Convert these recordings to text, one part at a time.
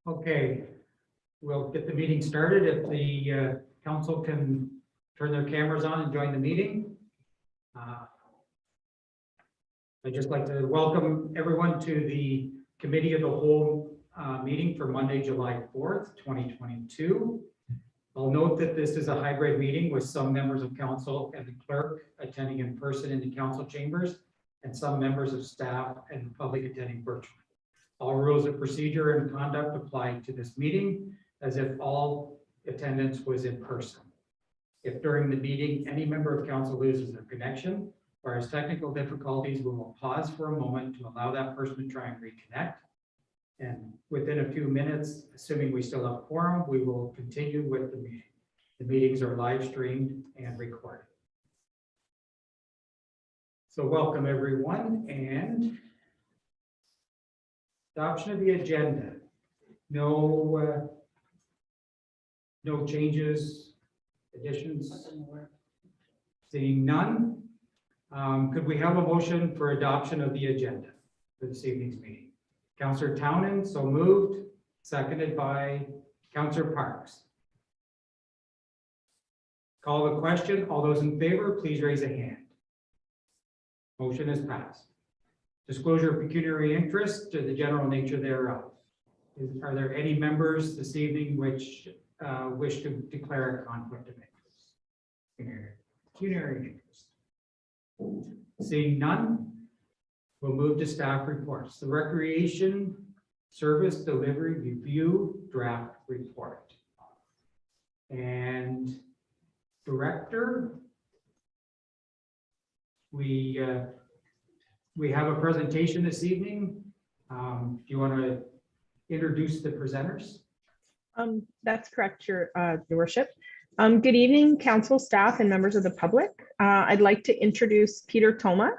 Okay, we'll get the meeting started. If the council can turn their cameras on and join the meeting. I'd just like to welcome everyone to the Committee of the Whole meeting for Monday, July 4th, 2022. I'll note that this is a hybrid meeting with some members of council and the clerk attending in person in the council chambers and some members of staff and the public attending virtually. All rules of procedure and conduct apply to this meeting as if all attendance was in person. If during the meeting any member of council loses their connection or has technical difficulties, we will pause for a moment to allow that person to try and reconnect. And within a few minutes, assuming we still have quorum, we will continue with the meeting. The meetings are live streamed and recorded. So welcome everyone, and adoption of the agenda. No changes, additions, seeing none. Could we have a motion for adoption of the agenda for this evening's meeting? Councillor Townend, so moved, seconded by Councillor Parks. Call the question. All those in favor, please raise a hand. Motion is passed. Disclosure of pecuniary interest to the general nature thereof. Are there any members this evening which wish to declare a conflict of interest? Pecuniary interest. Seeing none, we'll move to staff reports. The Recreation Service Delivery Review Draft Report. And Director, we have a presentation this evening. Do you want to introduce the presenters? That's correct, Your Worship. Good evening, council, staff, and members of the public. I'd like to introduce Peter Thoma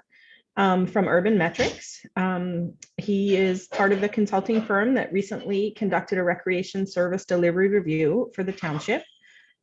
from Urban Metrics. He is part of the consulting firm that recently conducted a recreation service delivery review for the township.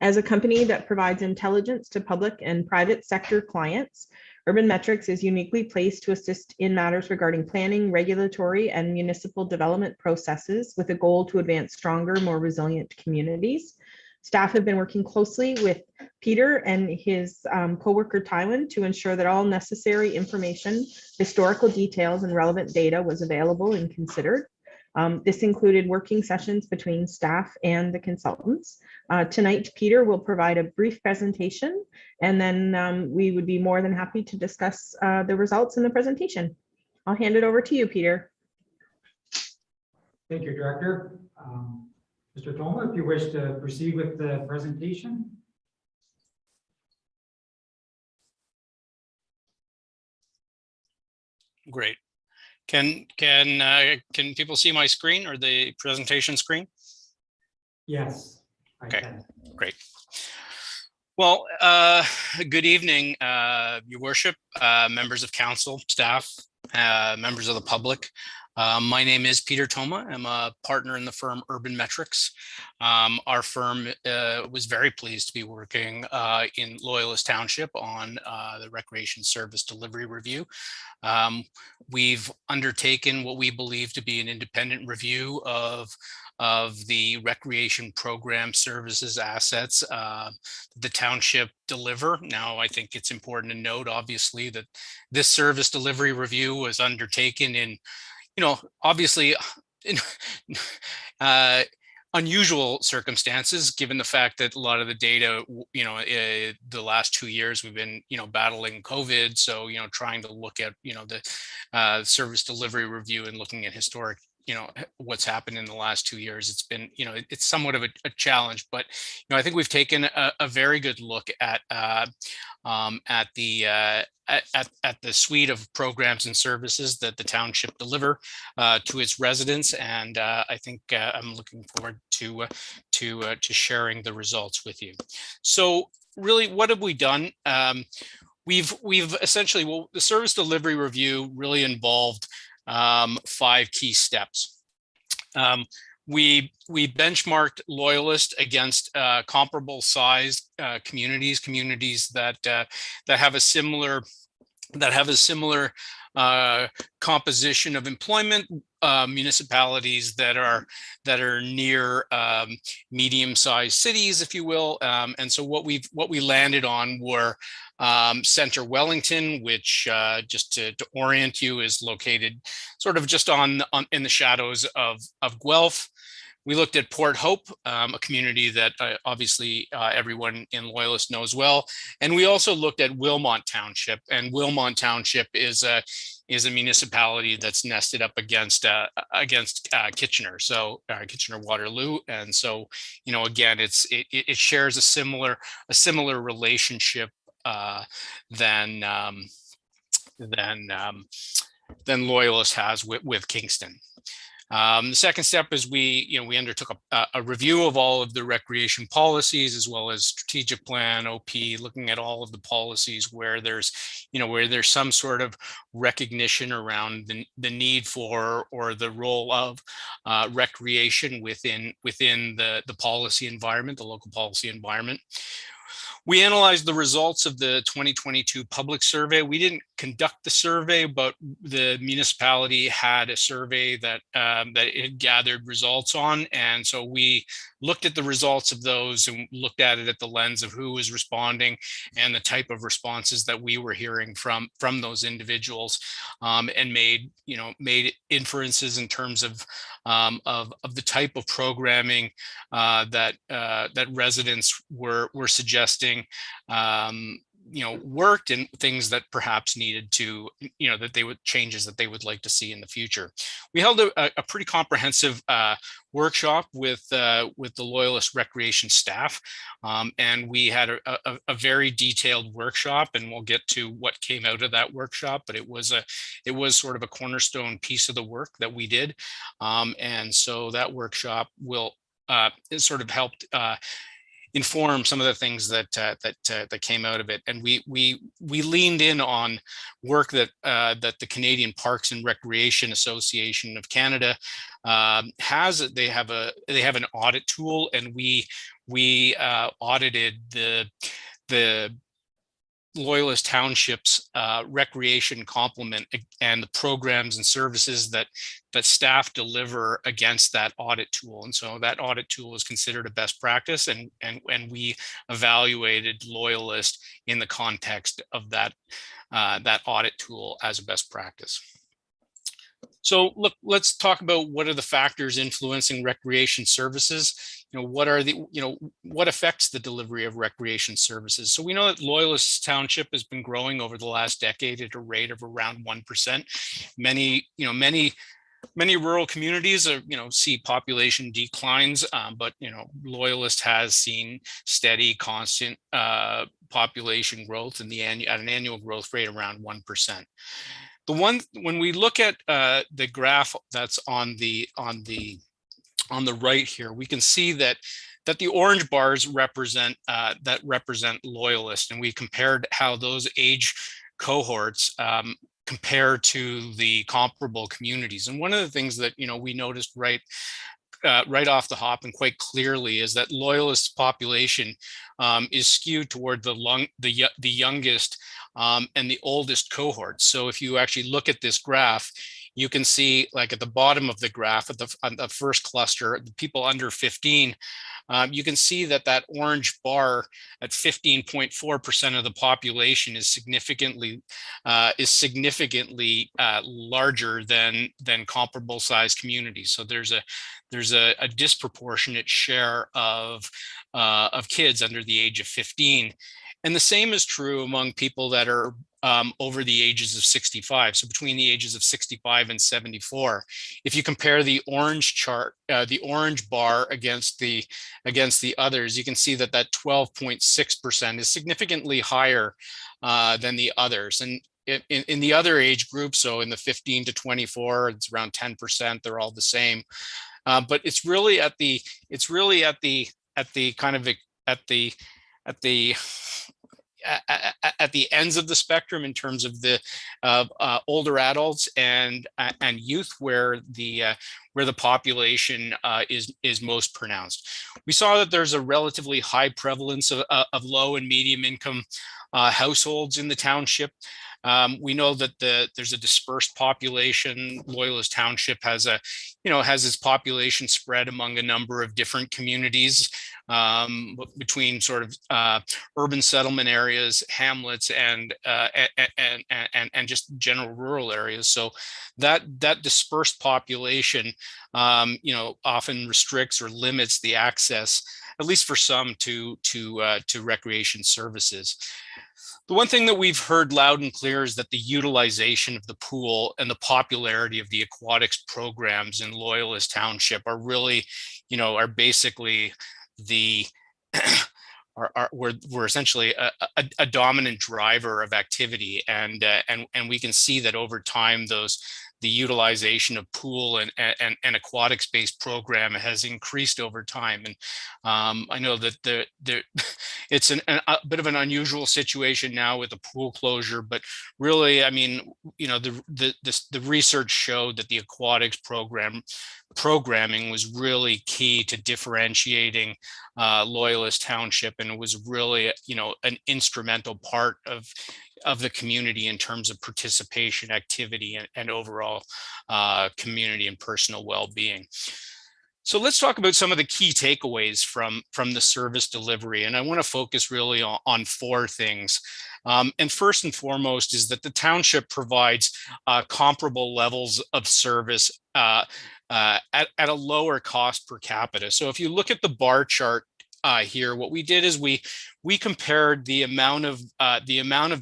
As a company that provides intelligence to public and private sector clients, Urban Metrics is uniquely placed to assist in matters regarding planning, regulatory, and municipal development processes with a goal to advance stronger, more resilient communities. Staff have been working closely with Peter and his co-worker Tywin to ensure that all necessary information, historical details, and relevant data was available and considered. This included working sessions between staff and the consultants. Tonight, Peter will provide a brief presentation, and then we would be more than happy to discuss the results in the presentation. I'll hand it over to you, Peter. Thank you, Director. Mr. Thoma, if you wish to proceed with the presentation. Great. Can people see my screen or the presentation screen? Yes. Okay, great. Well, good evening, Your Worship, members of council, staff, members of the public. My name is Peter Thoma. I'm a partner in the firm Urban Metrics. Our firm was very pleased to be working in Loyalist Township on the Recreation Service Delivery Review. We've undertaken what we believe to be an independent review of the recreation program services assets the township deliver. Now, I think it's important to note, obviously, that this service delivery review was undertaken in, obviously in unusual circumstances, given the fact that a lot of the data, the last 2 years we've been, battling COVID. So, trying to look at, the service delivery review and looking at historic, what's happened in the last 2 years. It's been, it's somewhat of a challenge, but, I think we've taken a very good look at the suite of programs and services that the township deliver to its residents, and I think I'm looking forward to sharing the results with you. So, really, what have we done? We've essentially, the service delivery review really involved 5 key steps. We benchmarked Loyalist against comparable sized communities that have a similar composition of employment, municipalities that are near medium-sized cities, if you will. And so what we landed on were Center Wellington, which just to orient you, is located sort of just on in the shadows of Guelph. We looked at Port Hope, a community that obviously everyone in Loyalist knows well. And we also looked at Wilmot Township, and Wilmot Township is a municipality that's nested up against Kitchener, so Kitchener Waterloo. And so, you know, again, it shares a similar relationship than Loyalist has with Kingston. The second step is we undertook a review of all of the recreation policies, as well as strategic plan, OP, looking at all of the policies where there's some sort of recognition around the need for or the role of recreation within the policy environment, the local policy environment. We analyzed the results of the 2022 public survey. We didn't conduct the survey, but the municipality had a survey that it gathered results on. And so we looked at the results of those and looked at it at the lens of who was responding and the type of responses that we were hearing from those individuals, and made inferences in terms of the type of programming that residents were suggesting worked, and things that perhaps needed to, changes that they would like to see in the future. We held a pretty comprehensive workshop with the Loyalist recreation staff, and we had a very detailed workshop, and we'll get to what came out of that workshop, but it was sort of a cornerstone piece of the work that we did. And so that workshop will sort of helped inform some of the things that came out of it. And we leaned in on work that the Canadian Parks and Recreation Association of Canada has. They have an audit tool, and we audited the Loyalist Township's recreation complement and the programs and services that staff deliver against that audit tool. And so that audit tool is considered a best practice, and we evaluated Loyalist in the context of that audit tool as a best practice. So look, let's talk about what are the factors influencing recreation services. What affects the delivery of recreation services? So we know that Loyalist Township has been growing over the last decade at a rate of around 1%. Many rural communities see population declines, but Loyalist has seen steady, constant population growth at an annual growth rate around 1%. When we look at the graph that's on the right here, we can see that the orange bars represent Loyalist, and we compared how those age cohorts compare to the comparable communities. And one of the things that we noticed right off the hop and quite clearly is that Loyalist population is skewed toward the youngest and the oldest cohorts. So if you actually look at this graph, you can see, like at the bottom of the graph, on the first cluster, the people under 15, you can see that orange bar at 15.4% of the population is significantly larger than comparable size communities. So there's a disproportionate share of kids under the age of 15. And the same is true among people that are over the ages of 65. So between the ages of 65 and 74. If you compare the orange chart, the orange bar against the others, you can see that 12.6% is significantly higher than the others. And in the other age group, so in the 15 to 24, it's around 10%. They're all the same. But it's really at the ends of the spectrum in terms of the older adults and youth where the population is most pronounced. We saw that there's a relatively high prevalence of low and medium income households in the township. We know that there's a dispersed population. Loyalist Township has has its population spread among a number of different communities, between sort of urban settlement areas, hamlets, and just general rural areas. So that dispersed population, often restricts or limits the access, at least for some, to recreation services. The one thing that we've heard loud and clear is that the utilization of the pool and the popularity of the aquatics programs in Loyalist Township are really, are basically the we're essentially a dominant driver of activity, and we can see that over time the utilization of pool and aquatics based program has increased over time. And I know that it's a bit of an unusual situation now with the pool closure, but really, I mean, the research showed that the aquatics programming was really key to differentiating Loyalist Township, and it was really, an instrumental part of the community in terms of participation, activity, and overall community and personal well-being. So let's talk about some of the key takeaways from the service delivery, and I want to focus really on four things. And first and foremost is that the township provides comparable levels of service at a lower cost per capita. So if you look at the bar chart here, what we did is we compared the amount of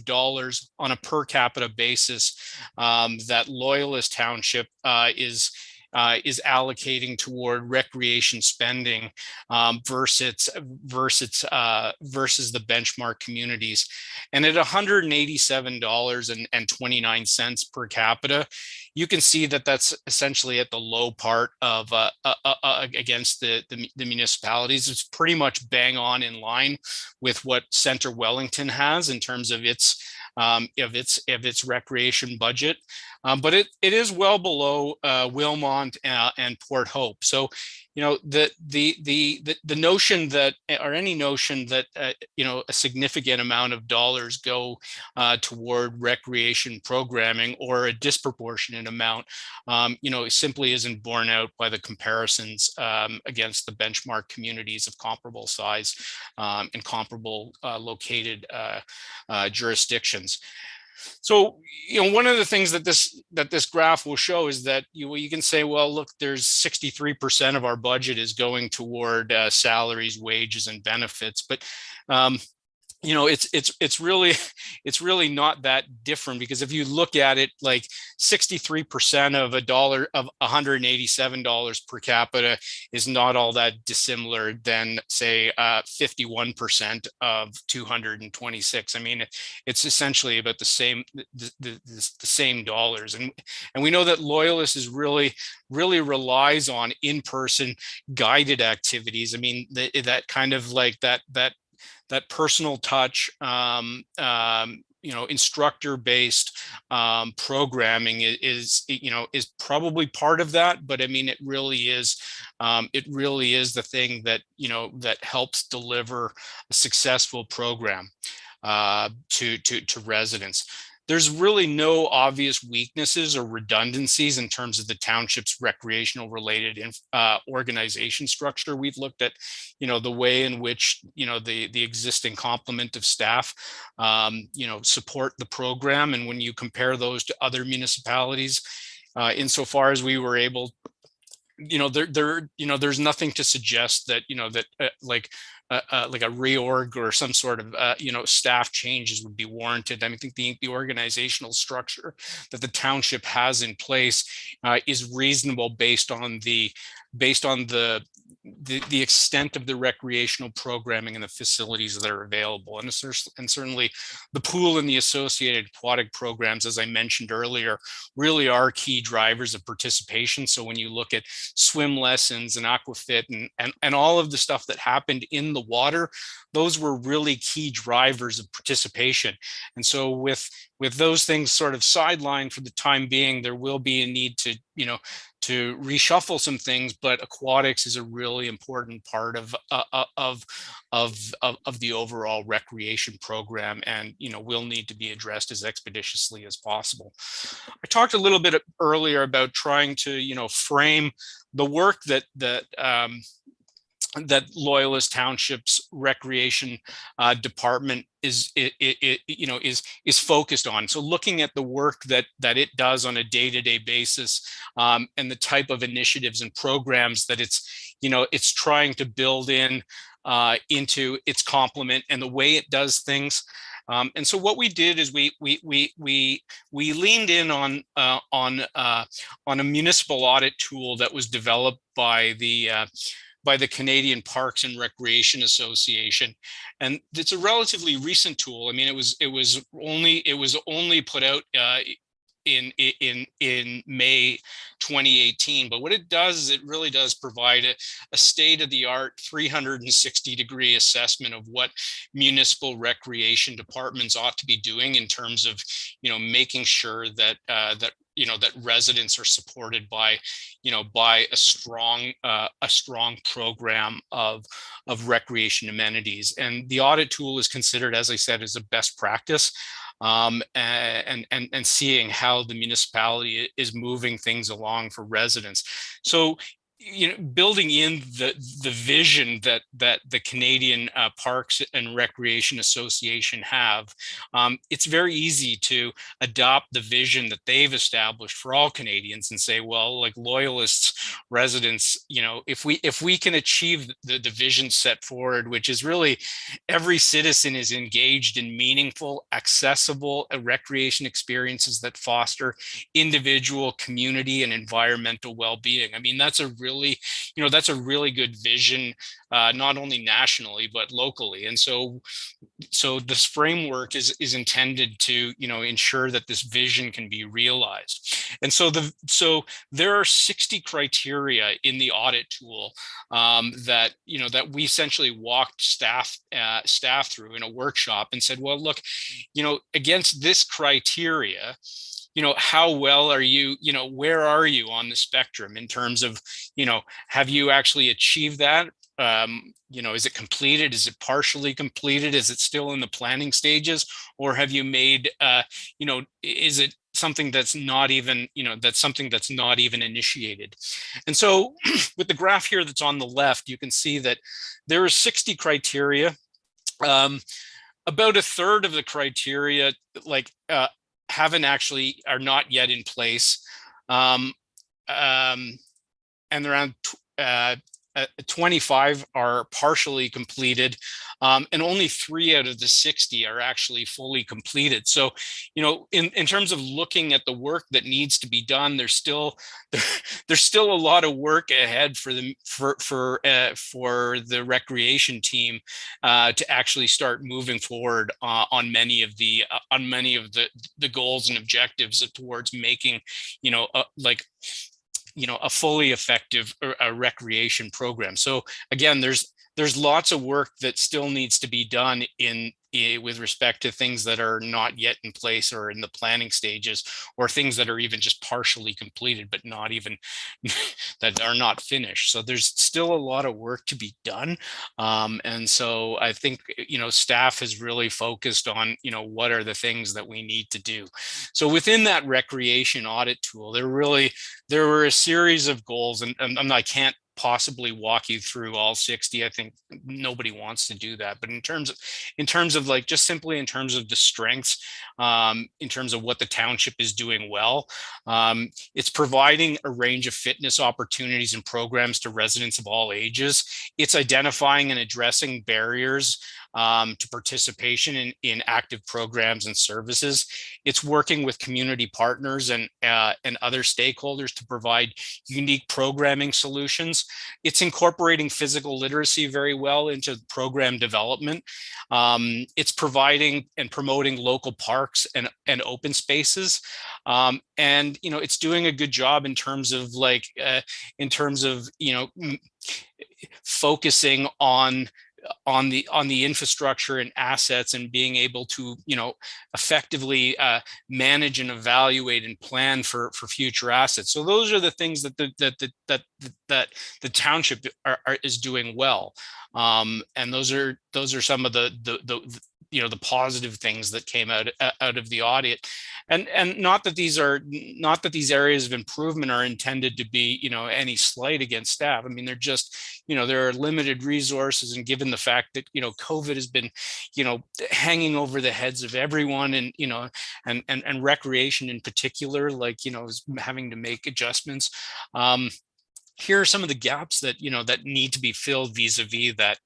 dollars on a per capita basis that Loyalist Township is allocating toward recreation spending versus the benchmark communities. And at $187.29 per capita, you can see that that's essentially at the low part of against the municipalities. It's pretty much bang on in line with what Center Wellington has in terms of its recreation budget, but it is well below Wilmont and Port Hope. So, the notion that, or any notion that a significant amount of dollars go toward recreation programming, or a disproportionate amount, simply isn't borne out by the comparisons against the benchmark communities of comparable size and comparable located jurisdictions. So, one of the things that this graph will show is that you can say, well, look, there's 63% of our budget is going toward salaries, wages, and benefits, but it's really not that different, because if you look at it, like 63% of $187 per capita is not all that dissimilar than, say, 51% of 226. I mean, it's essentially about the same dollars, and we know that Loyalist is really relies on in-person guided activities. I mean, that kind of like that personal touch, instructor-based programming is probably part of that. But I mean, it really is the thing that that helps deliver a successful program to residents. There's really no obvious weaknesses or redundancies in terms of the township's recreational related organization structure. We've looked at, the way in which, the existing complement of staff, support the program. And when you compare those to other municipalities, insofar as we were able, there's nothing to suggest that, like a reorg or some sort of staff changes would be warranted. I mean, I think the organizational structure that the township has in place is reasonable based on the extent of the recreational programming and the facilities that are available. And certainly the pool and the associated aquatic programs, as I mentioned earlier, really are key drivers of participation. So when you look at swim lessons and aquafit and all of the stuff that happened in the water, those were really key drivers of participation. And so with those things sort of sidelined for the time being, there will be a need to reshuffle some things, but aquatics is a really important part of the overall recreation program, and will need to be addressed as expeditiously as possible. I talked a little bit earlier about trying to frame the work that Loyalist Township's recreation department is focused on. So looking at the work that it does on a day-to-day basis, and the type of initiatives and programs that it's trying to build into its complement and the way it does things. And so what we did is we leaned in on a municipal audit tool that was developed by the Canadian Parks and Recreation Association, and it's a relatively recent tool. I mean, it was only put out in May 2018. But what it does is it really does provide a state-of-the-art 360-degree assessment of what municipal recreation departments ought to be doing in terms of making sure that that residents are supported by a strong program of recreation amenities. And the audit tool is considered, as I said, as a best practice, and seeing how the municipality is moving things along for residents. So building in the vision that the Canadian Parks and Recreation Association have, it's very easy to adopt the vision that they've established for all Canadians and say, well, like Loyalists residents, if we can achieve the vision set forward, which is really every citizen is engaged in meaningful, accessible recreation experiences that foster individual, community, and environmental well-being. I mean, that's a really good vision, not only nationally but locally. And so this framework is intended to ensure that this vision can be realized. And so there are 60 criteria in the audit tool that we essentially walked staff through in a workshop and said, well, look, against this criteria, how well are you, where are you on the spectrum in terms of, have you actually achieved that? Is it completed? Is it partially completed? Is it still in the planning stages? Or have you made, is it something that's not even, that's not even initiated? And so with the graph here that's on the left, you can see that there are 60 criteria. About a third of the criteria, are not yet in place, and around 25 are partially completed, and only 3 out of the 60 are actually fully completed. So, in terms of looking at the work that needs to be done, there's still a lot of work ahead for the recreation team to actually start moving forward on many of the goals and objectives towards making a fully effective recreation program. So again, there's lots of work that still needs to be done with respect to things that are not yet in place or in the planning stages, or things that are even just partially completed but not even that are not finished. So there's still a lot of work to be done, and so I think staff has really focused on what are the things that we need to do. So within that recreation audit tool, there were a series of goals, and I can't possibly walk you through all 60. I think nobody wants to do that. But in terms of like, just simply in terms of the strengths, in terms of what the township is doing well, it's providing a range of fitness opportunities and programs to residents of all ages. It's identifying and addressing barriers to participation in active programs and services. It's working with community partners and other stakeholders to provide unique programming solutions. It's incorporating physical literacy very well into program development. It's providing and promoting local parks and open spaces. And it's doing a good job in terms of focusing on on the infrastructure and assets, and being able to, effectively manage and evaluate and plan for future assets. So those are the things that the township is doing well, and those are some of the positive things that came out of the audit. And not that these areas of improvement are intended to be, any slight against staff. I mean, they're just, there are limited resources, and given the fact that, COVID has been, hanging over the heads of everyone, and, and recreation in particular, like, is having to make adjustments. Here are some of the gaps that, that need to be filled vis-a-vis that,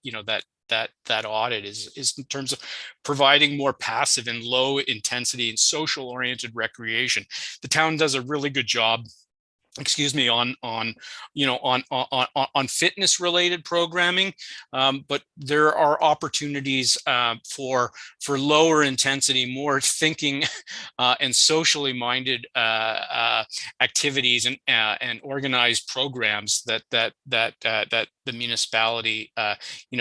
that audit is in terms of providing more passive and low intensity and social oriented recreation. The town does a really good job, on fitness related programming, but there are opportunities for lower intensity, more thinking and socially minded activities and organized programs that the municipality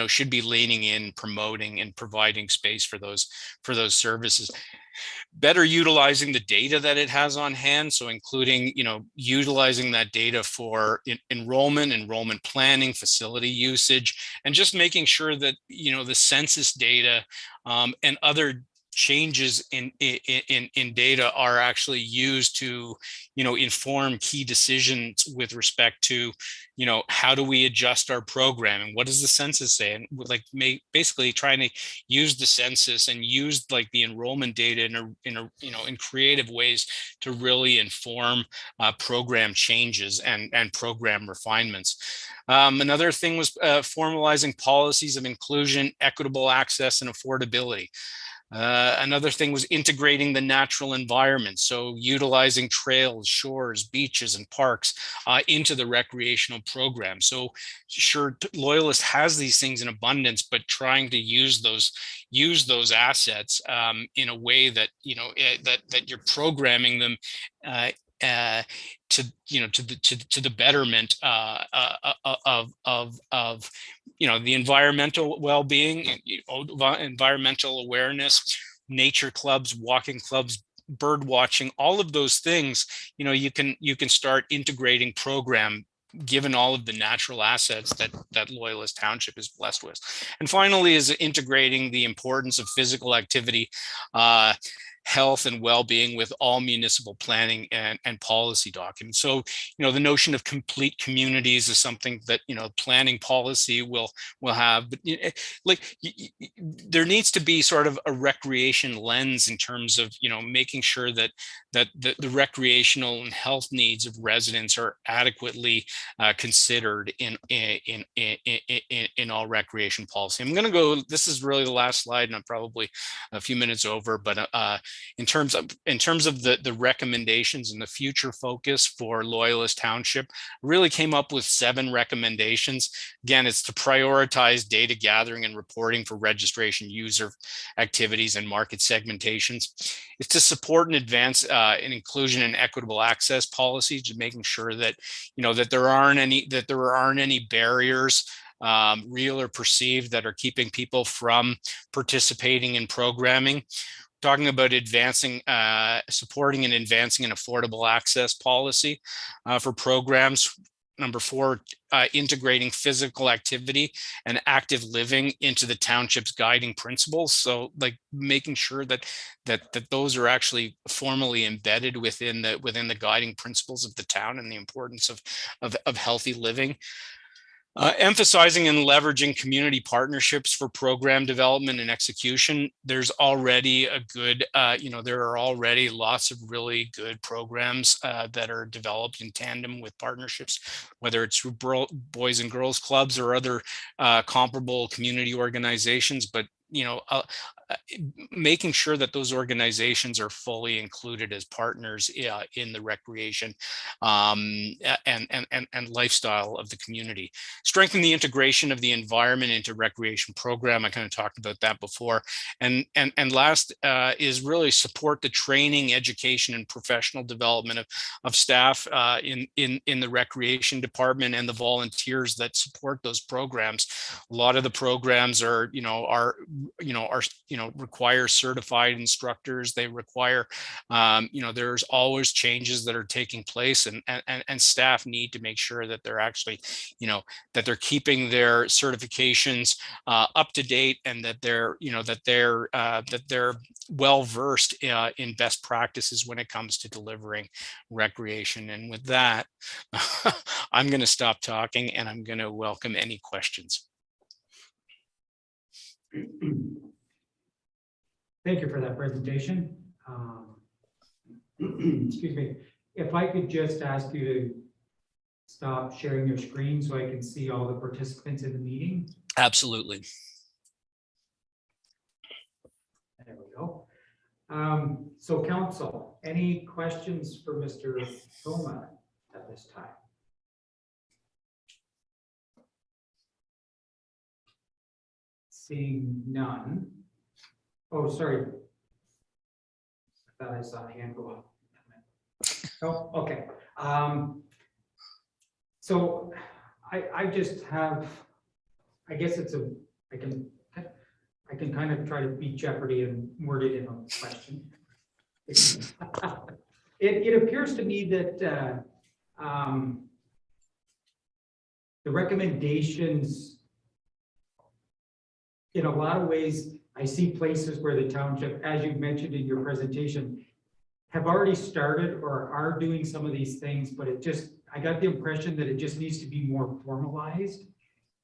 should be leaning in, promoting, and providing space for those services. Better utilizing the data that it has on hand, so including utilizing that data for enrollment planning, facility usage, and just making sure that the census data and other changes in data are actually used to inform key decisions with respect to how do we adjust our programming, what does the census say, and like basically trying to use the census and use like the enrollment data in creative ways to really inform program changes and program refinements. Another thing was formalizing policies of inclusion, equitable access, and affordability. Another thing was integrating the natural environment, so utilizing trails, shores, beaches, and parks into the recreational program. So sure, Loyalist has these things in abundance, but trying to use those assets in a way that that you're programming them to the betterment of the environmental well-being, environmental awareness, nature clubs, walking clubs, bird watching, all of those things. You can start integrating program given all of the natural assets that Loyalist Township is blessed with. And finally is integrating the importance of physical activity, health and well-being with all municipal planning and policy documents. So, the notion of complete communities is something that, planning policy will have, but there needs to be sort of a recreation lens in terms of, making sure that the recreational and health needs of residents are adequately considered in all recreation policy. I'm going to go, this is really the last slide and I'm probably a few minutes over, but in terms of the recommendations and the future focus for Loyalist Township, really came up with 7 recommendations. Again, it's to prioritize data gathering and reporting for registration, user activities, and market segmentations. It's to support and advance an inclusion and equitable access policy, just making sure that that there aren't any barriers, real or perceived, that are keeping people from participating in programming. Talking about supporting and advancing an affordable access policy for programs. Number 4, integrating physical activity and active living into the township's guiding principles. So, like making sure that those are actually formally embedded within the guiding principles of the town and the importance of healthy living. Emphasizing and leveraging community partnerships for program development and execution. There's already a good, there are already lots of really good programs that are developed in tandem with partnerships, whether it's through boys and girls clubs or other comparable community organizations. But making sure that those organizations are fully included as partners in the recreation and lifestyle of the community. Strengthen the integration of the environment into recreation program. I kind of talked about that before. And last is really support the training, education, and professional development of staff in the recreation department and the volunteers that support those programs. A lot of the programs are require certified instructors. They require, there's always changes that are taking place, and staff need to make sure that they're actually, that they're keeping their certifications up to date, and that they're well versed in best practices when it comes to delivering recreation. And with that, I'm going to stop talking, and I'm going to welcome any questions. Thank you for that presentation. Excuse me. If I could just ask you to stop sharing your screen so I can see all the participants in the meeting. Absolutely. There we go. So council, any questions for Mr. Toma at this time? Seeing none. Oh, sorry. I thought I saw a hand go up. Oh, okay. So I just have, I guess it's I can kind of try to beat Jeopardy and word it in a question. It appears to me that the recommendations, in a lot of ways, I see places where the township, as you mentioned in your presentation, have already started or are doing some of these things, but I got the impression that it just needs to be more formalized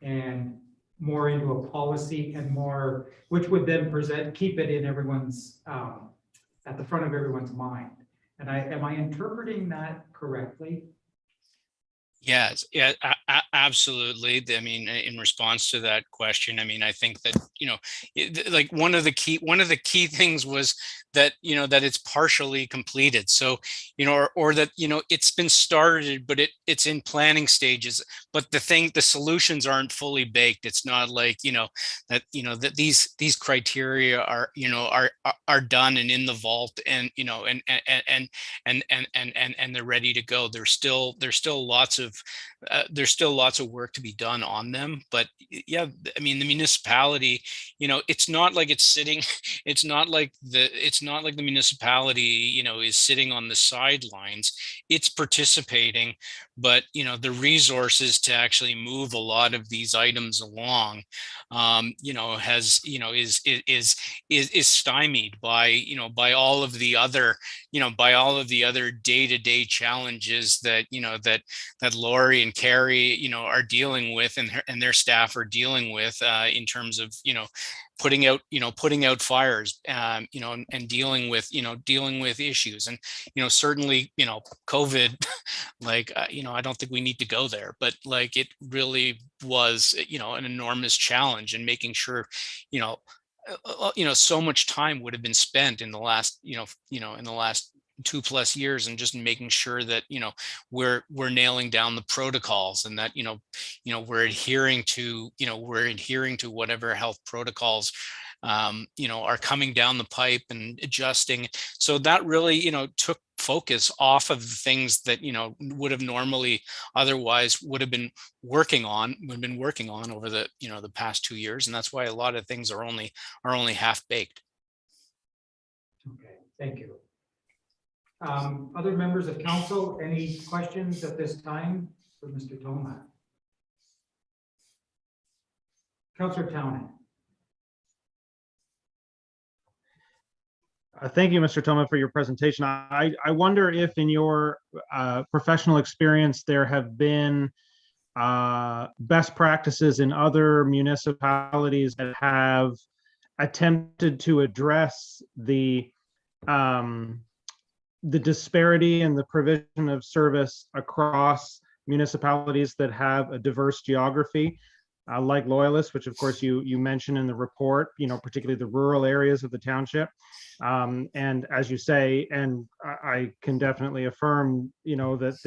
and more into a policy and more, which would then keep it in everyone's, at the front of everyone's mind. And am I interpreting that correctly? Yes, yeah, absolutely. I mean, in response to that question, I mean, I think that, like one of the key things was that, that it's partially completed. So, or that, it's been started, but it's in planning stages, but the solutions aren't fully baked. It's not like, that these criteria are done and in the vault, and, and they're ready to go. There's still lots of work to be done on them. But yeah, I mean, the municipality, it's not like the municipality, is sitting on the sidelines. It's participating, but the resources to actually move a lot of these items along, is stymied by all of the other, day-to-day challenges that Lori and Carrie, are dealing with, and their staff are dealing with, in terms of, putting out fires, and dealing with issues. And, certainly, COVID, like, I don't think we need to go there, but like, it really was, an enormous challenge, and making sure, so much time would have been spent in the last, in the last 2+ years, and just making sure that we're nailing down the protocols, and that we're adhering to whatever health protocols are coming down the pipe, and adjusting. So that really took focus off of the things that would have normally otherwise would have been working on over the the past 2 years, and that's why a lot of things are only half baked. Okay, thank you. Other members of council, any questions at this time for Mr. Toma? Councillor Townend. Thank you, Mr. Toma, for your presentation. I wonder if in your professional experience there have been best practices in other municipalities that have attempted to address the disparity in the provision of service across municipalities that have a diverse geography. like Loyalist, which of course you mentioned in the report, particularly the rural areas of the township. And as you say, and I can definitely affirm, that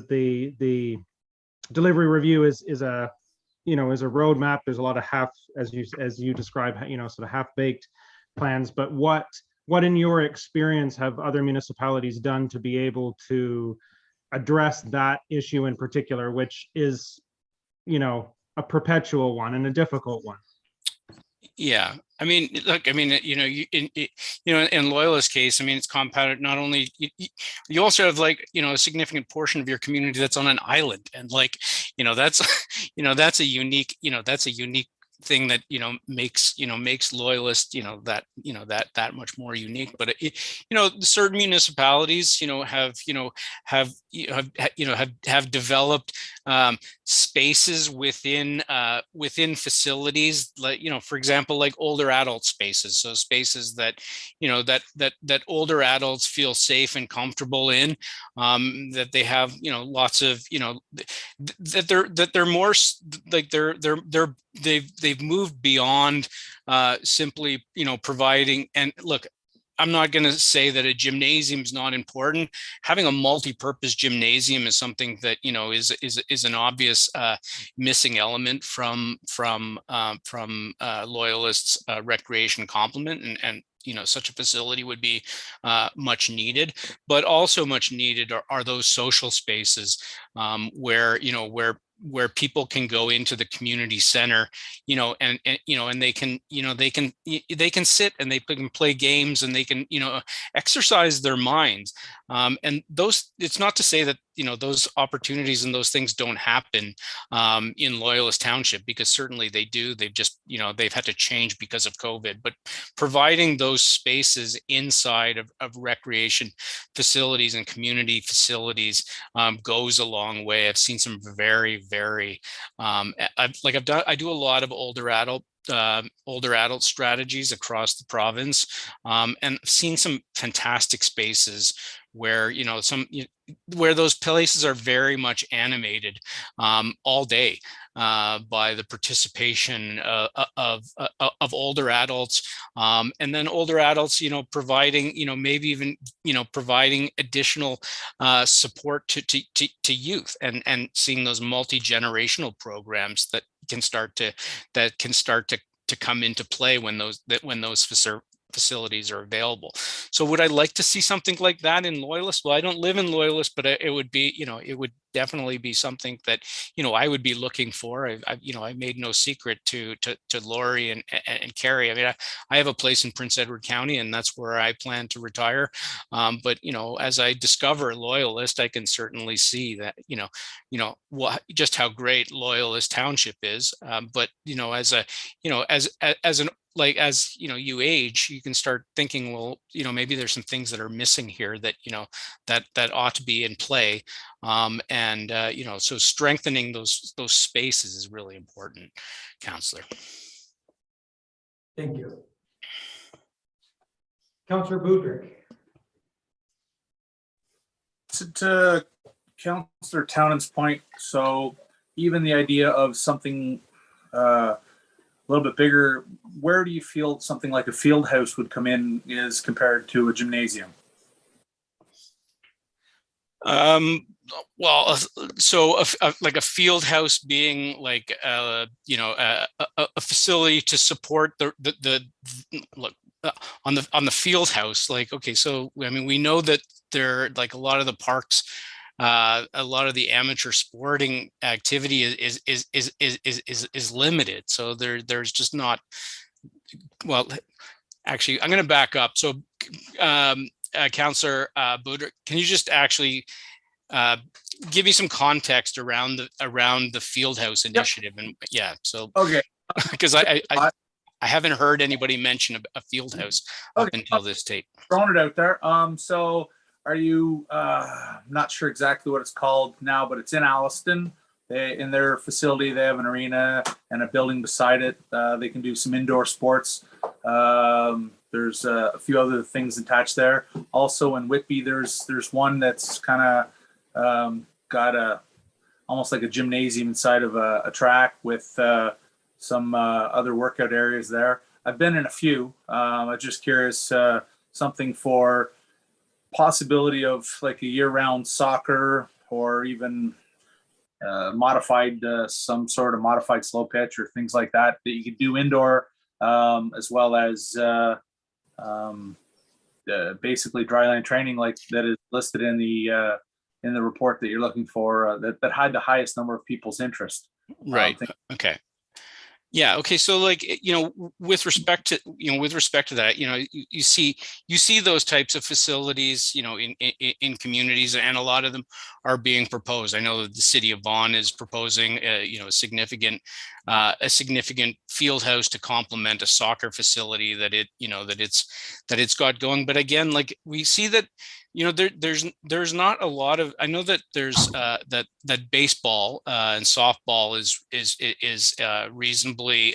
the delivery review is a roadmap. There's a lot of as you describe, sort of half-baked plans. But what in your experience have other municipalities done to be able to address that issue in particular, which is, a perpetual one and a difficult one? Yeah, I mean, look, I mean, in Loyalist case, I mean, it's compounded. Not only you also have a significant portion of your community that's on an island, and that's that's a unique thing that makes Loyalist that much more unique. But certain municipalities have developed spaces within facilities, for example, like older adult spaces. So spaces that that older adults feel safe and comfortable in, that they have lots of that they're more like they've moved beyond simply providing. And look, I'm not going to say that a gymnasium is not important. Having a multi-purpose gymnasium is something that is an obvious missing element from Loyalist's recreation complement, and such a facility would be much needed. But also much needed are those social spaces, where people can go into the community center, and they can sit and they can play games, and they can exercise their minds. And it's not to say that those opportunities and those things don't happen in Loyalist Township, because certainly they do. They've just they've had to change because of COVID. But providing those spaces inside of recreation facilities and community facilities goes a long way. I've seen some very I do a lot of older adult strategies across the province, and I've seen some fantastic spaces where where those places are very much animated all day by the participation of older adults, and then older adults providing maybe even providing additional support to youth, and seeing those multi-generational programs that can start to come into play when those facilities are available. So would I like to see something like that in Loyalist? Well, I don't live in Loyalist, but it would be, it would definitely be something that, I would be looking for. I made no secret to Lori and Carrie. I mean, I have a place in Prince Edward County, and that's where I plan to retire. But, as I discover Loyalist, I can certainly see that, just how great Loyalist Township is. But, as you age, you can start thinking, well, maybe there's some things that are missing here that that ought to be in play, and so strengthening those spaces is really important, Councillor. Thank you. Councillor Boudreau. To Councillor Townend's point, so even the idea of something a little bit bigger, where do you feel something like a field house would come in is compared to a gymnasium? Well, so like a field house being like a facility to support the look on the field house. Like, okay, so I mean, we know that there, like, a lot of the parks, a lot of the amateur sporting activity is limited. So there's just not. Well, actually, I'm going to back up. So, Councillor Boudreau, can you just actually give me some context around the Fieldhouse initiative? Yep. And yeah, so okay, because I haven't heard anybody mention a Fieldhouse up until this tape. Throwing it out there. So are you not sure exactly what it's called now, but it's in Alliston. In their facility, they have an arena and a building beside it. They can do some indoor sports. There's a few other things attached there. Also in Whitby, there's one that's kind of got a almost like a gymnasium inside of a track with some other workout areas there. I've been in a few. I'm just curious, something for possibility of like a year-round soccer or even modified, some sort of modified slow pitch or things like that that you could do indoor, as well as basically dryland training like that is listed in the report that you're looking for, that had the highest number of people's interest. Right. Okay. Yeah. Okay. So like, with respect to that, you see those types of facilities, in communities, and a lot of them are being proposed. I know that the city of Vaughan is proposing, a significant field house to complement a soccer facility that it's got going. But again, like we see that, there's not a lot of, I know that there's that baseball and softball is reasonably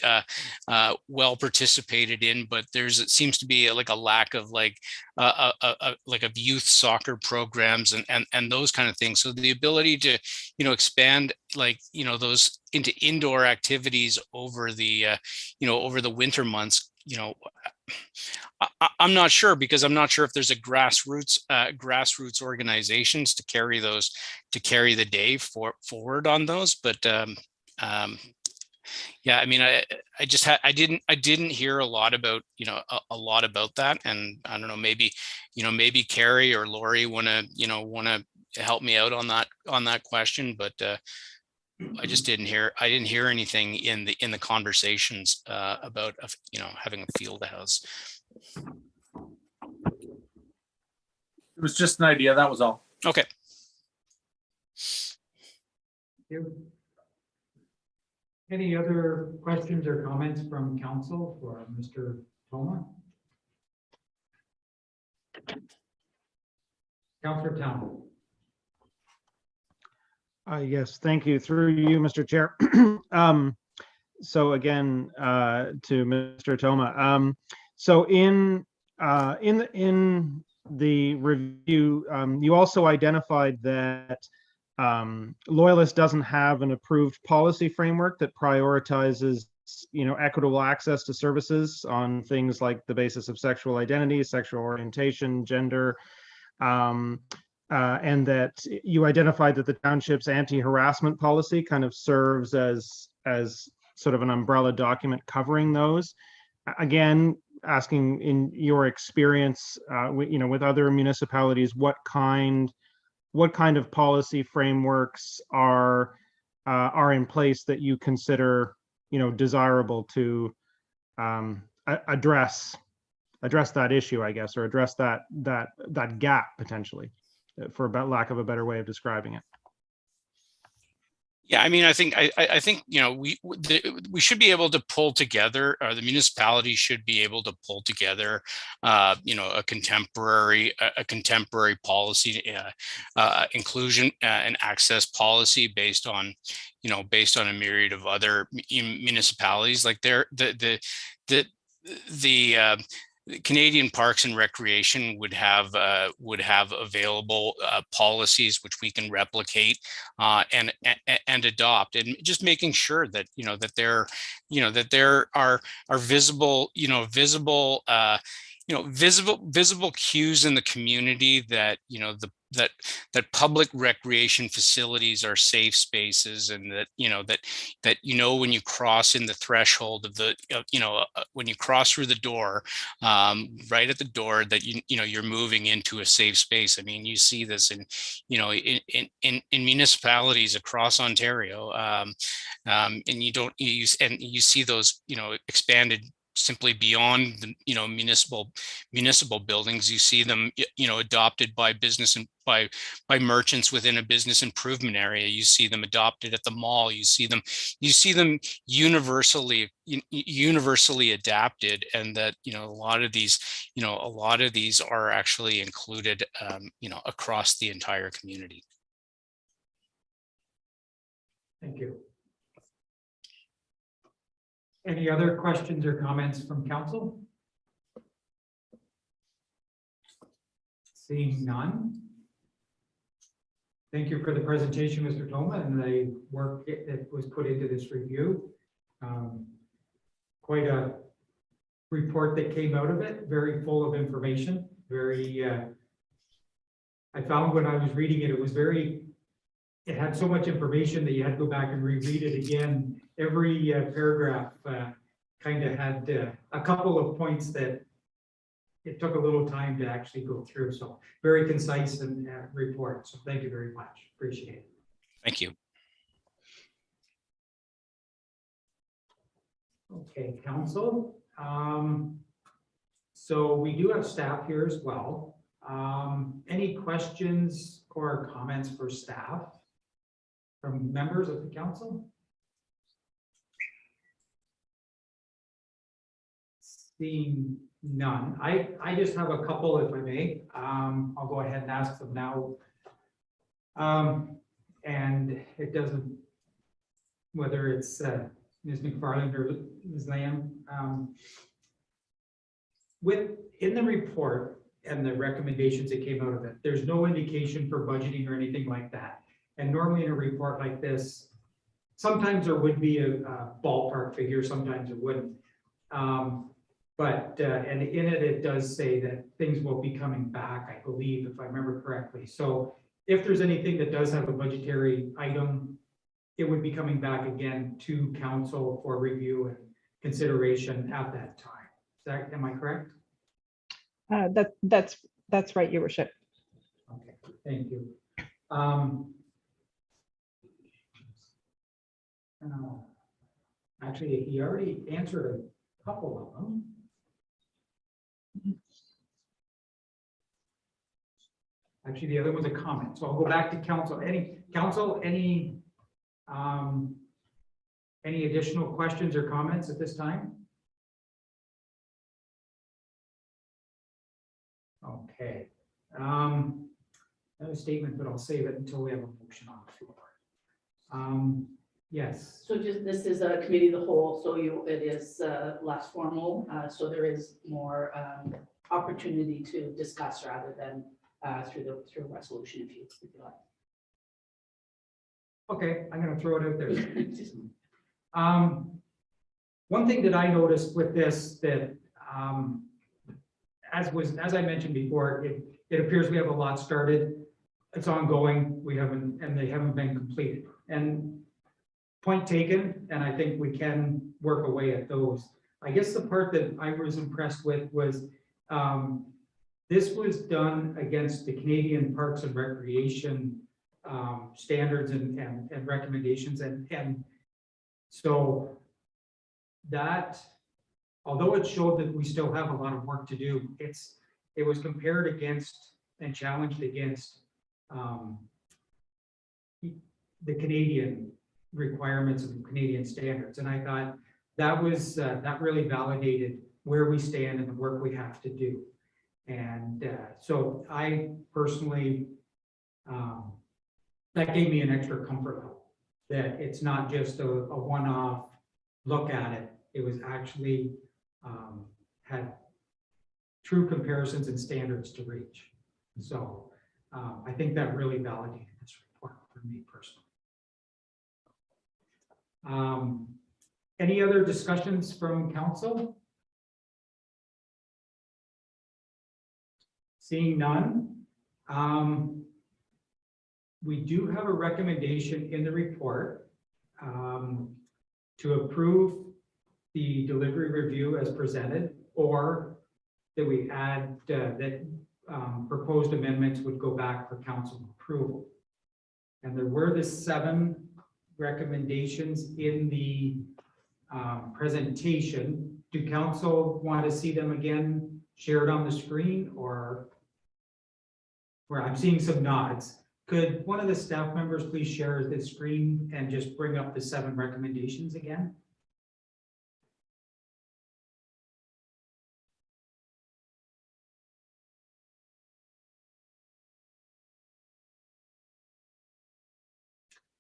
well participated in, but it seems to be like a lack of like of youth soccer programs and those kind of things. So the ability to expand those into indoor activities over the winter months, I'm not sure, because I'm not sure if there's a grassroots organizations to carry the day forward on those. But yeah, I mean, I didn't hear a lot about that, and I don't know, maybe Carrie or Lori want to help me out on that question, but I just didn't hear anything in the conversations about having a field house. It was just an idea. That was all. Okay. Thank you. Any other questions or comments from council for Mr. Toma? Councillor Town. Yes, thank you. Through you, Mr. Chair. So again, to Mr. Toma. So in the review, you also identified that Loyalist doesn't have an approved policy framework that prioritizes, equitable access to services on things like the basis of sexual identity, sexual orientation, gender, and that you identified that the township's anti-harassment policy kind of serves as sort of an umbrella document covering those. Again, asking, in your experience, with other municipalities, what kind of policy frameworks are in place that you consider, desirable to address that issue, I guess, or address that gap potentially, for about lack of a better way of describing it. Yeah, I mean, I think we should be able to pull together, or the municipality should be able to pull together, a contemporary policy, inclusion and access policy based on a myriad of other municipalities. Like the Canadian Parks and Recreation would have available policies which we can replicate and adopt, and just making sure that that there are visible visible cues in the community that that public recreation facilities are safe spaces, and that when you cross in the threshold of the when you cross through the door, right at the door, that you're moving into a safe space. I mean, you see this in in municipalities across Ontario, and you see those expanded simply beyond the municipal buildings. You see them adopted by business and by merchants within a business improvement area. You see them adopted at the mall. You see them universally adapted, and that a lot of these are actually included across the entire community. Thank you. Any other questions or comments from council? Seeing none. Thank you for the presentation, Mr. Toma, and the work that was put into this review. Quite a report that came out of it, very full of information, very, I found when I was reading it, it had so much information that you had to go back and reread it again. Every paragraph kind of had a couple of points that it took a little time to actually go through. So very concise and report. So thank you very much. Appreciate it. Thank you. Okay, council. So we do have staff here as well. Any questions or comments for staff from members of the council? Seeing none. I just have a couple, if I may. I'll go ahead and ask them now. And it doesn't, whether it's Ms. McFarland or Ms. Lamb, in the report and the recommendations that came out of it, there's no indication for budgeting or anything like that. And normally in a report like this, sometimes there would be a ballpark figure, sometimes it wouldn't. But and in it, it does say that things will be coming back, I believe, if I remember correctly. So if there's anything that does have a budgetary item, it would be coming back again to council for review and consideration at that time. Am I correct? That's right, Your Worship. Okay, thank you. Actually, he already answered a couple of them. Actually, the other was a comment. So I'll go back to council. Any additional questions or comments at this time? Okay. Another statement, but I'll save it until we have a motion on the floor. Yes. So this is a committee of the whole, so it is less formal, so there is more opportunity to discuss rather than through a resolution if you like. Okay, I'm going to throw it out there. One thing that I noticed with this that, as I mentioned before, it appears we have a lot started. It's ongoing. They haven't been completed. And point taken, and I think we can work away at those. I guess the part that I was impressed with was this was done against the Canadian Parks and Recreation standards and recommendations, and so that, although it showed that we still have a lot of work to do, it was compared against and challenged against the Canadian requirements of Canadian standards, and I thought that was that really validated where we stand and the work we have to do. And so I personally, that gave me an extra comfort level that it's not just a one-off look at it. It was actually had true comparisons and standards to reach. So I think that really validated this report for me personally. Any other discussions from council? Seeing none, we do have a recommendation in the report to approve the delivery review as presented, or that we add that proposed amendments would go back for council approval. And there were the 7 recommendations in the presentation. Do council want to see them again shared on the screen, or where I'm seeing some nods? Could one of the staff members please share the screen and just bring up the 7 recommendations again?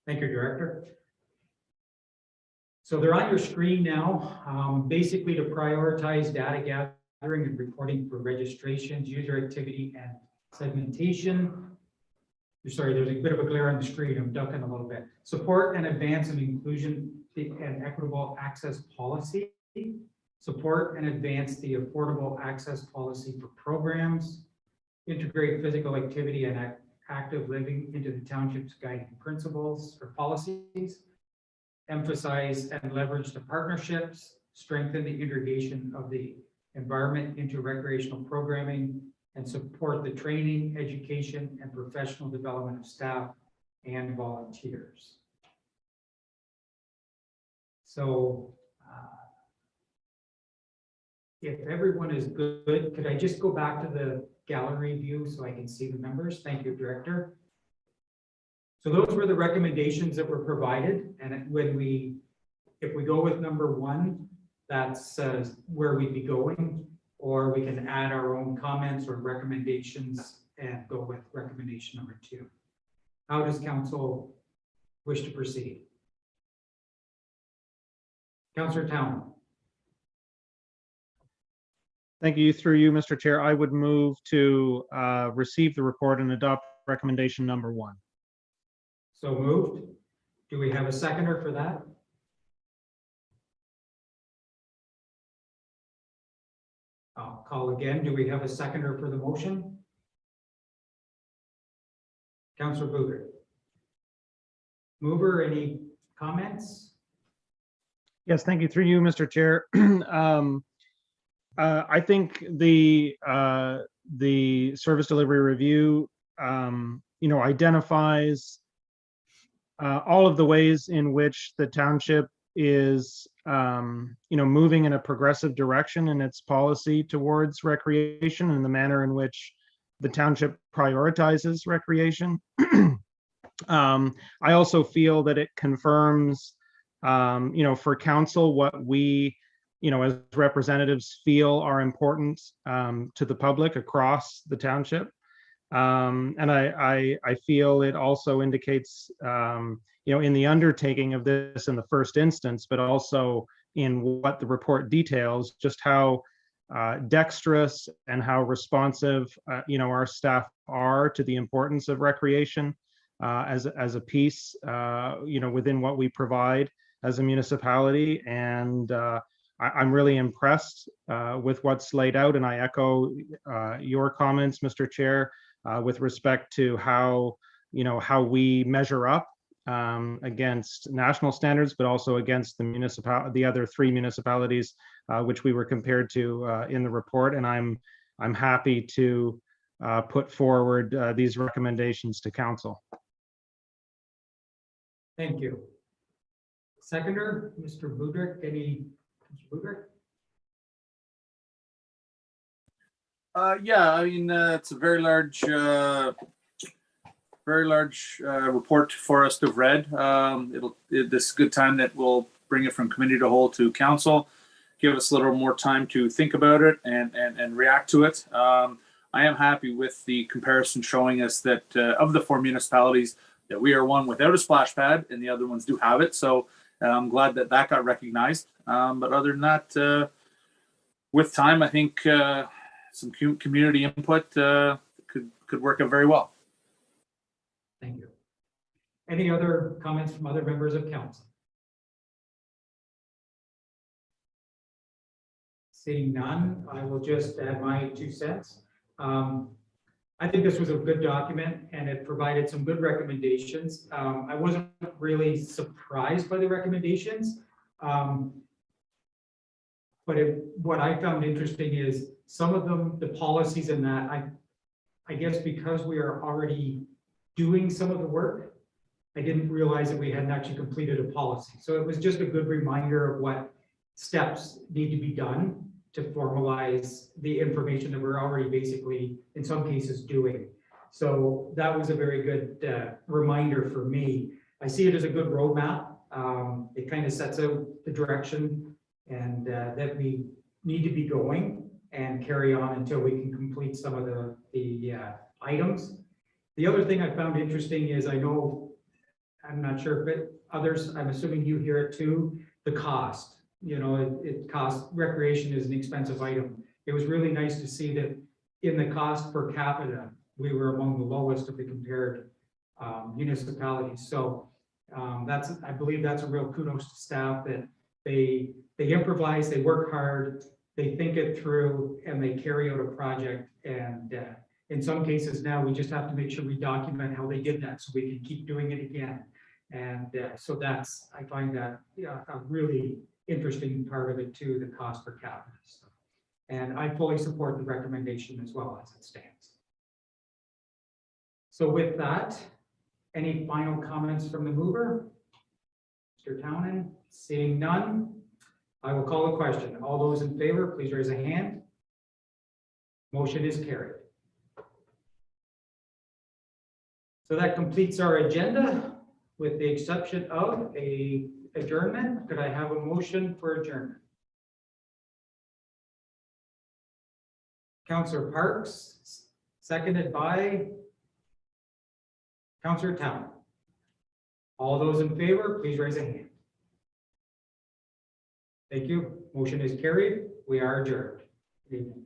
Thank you, Director. So they're on your screen now. Basically, to prioritize data gathering and reporting for registrations, user activity, and segmentation. Sorry, there's a bit of a glare on the screen. I'm ducking a little bit. Support and advance an inclusion and equitable access policy. Support and advance the affordable access policy for programs. Integrate physical activity and active living into the township's guiding principles or policies. Emphasize and leverage the partnerships. Strengthen the integration of the environment into recreational programming, and support the training, education, and professional development of staff and volunteers. So if everyone is good, could I just go back to the gallery view so I can see the members? Thank you, Director. So those were the recommendations that were provided. And if we go with number 1, that's where we'd be going, or we can add our own comments or recommendations and go with recommendation number 2. How does council wish to proceed? Councillor Town. Thank you. Through you, Mr. Chair, I would move to receive the report and adopt recommendation number 1. So moved. Do we have a seconder for that? I'll call again. Do we have a seconder for the motion? Councillor Booger. Mover, any comments? Yes, thank you. Through you, Mr. Chair. I think the service delivery review, identifies all of the ways in which the township is, moving in a progressive direction in its policy towards recreation and the manner in which the township prioritizes recreation. I also feel that it confirms, for council, what we, as representatives feel are important to the public across the township. And I feel it also indicates, in the undertaking of this in the first instance, but also in what the report details, just how dexterous and how responsive, our staff are to the importance of recreation as a piece, within what we provide as a municipality. And I'm really impressed with what's laid out, and I echo your comments, Mr. Chair, with respect to how we measure up against national standards, but also against the other 3 municipalities which we were compared to in the report. And I'm happy to put forward these recommendations to council. Thank you. Seconder, Mr. Budrick, Mr. Budrick? Yeah, I mean, it's a very large report for us to have read. This is a good time that we'll bring it from committee to whole to council, give us a little more time to think about it and react to it. I am happy with the comparison showing us that of the 4 municipalities, that we are one without a splash pad and the other ones do have it. So I'm glad that got recognized. But other than that, with time, I think some community input could work out very well. Thank you. Any other comments from other members of council? Seeing none, I will just add my 2 cents. I think this was a good document and it provided some good recommendations. I wasn't really surprised by the recommendations. But what I found interesting is some of them, the policies in that, I guess because we are already doing some of the work, I didn't realize that we hadn't actually completed a policy. So it was just a good reminder of what steps need to be done to formalize the information that we're already basically, in some cases, doing. So that was a very good reminder for me. I see it as a good roadmap. It kind of sets out the direction and that we need to be going and carry on until we can complete some of the items. The other thing I found interesting is, I know, I'm not sure, but others, I'm assuming you hear it too, the cost. It costs, recreation is an expensive item. It was really nice to see that in the cost per capita, we were among the lowest if we compared municipalities. So I believe that's a real kudos to staff that they improvise, they work hard, they think it through, and they carry out a project. And in some cases now, we just have to make sure we document how they did that so we can keep doing it again. And so I find that a really interesting part of it too, the cost per capita. So, and I fully support the recommendation as well as it stands. So with that, any final comments from the mover? Mr. Townend, seeing none, I will call the question. All those in favor, please raise a hand. Motion is carried. So that completes our agenda with the exception of a adjournment. Could I have a motion for adjournment? Councillor Parks, seconded by Councillor Town. All those in favor, please raise a hand. Thank you. Motion is carried. We are adjourned. Good evening.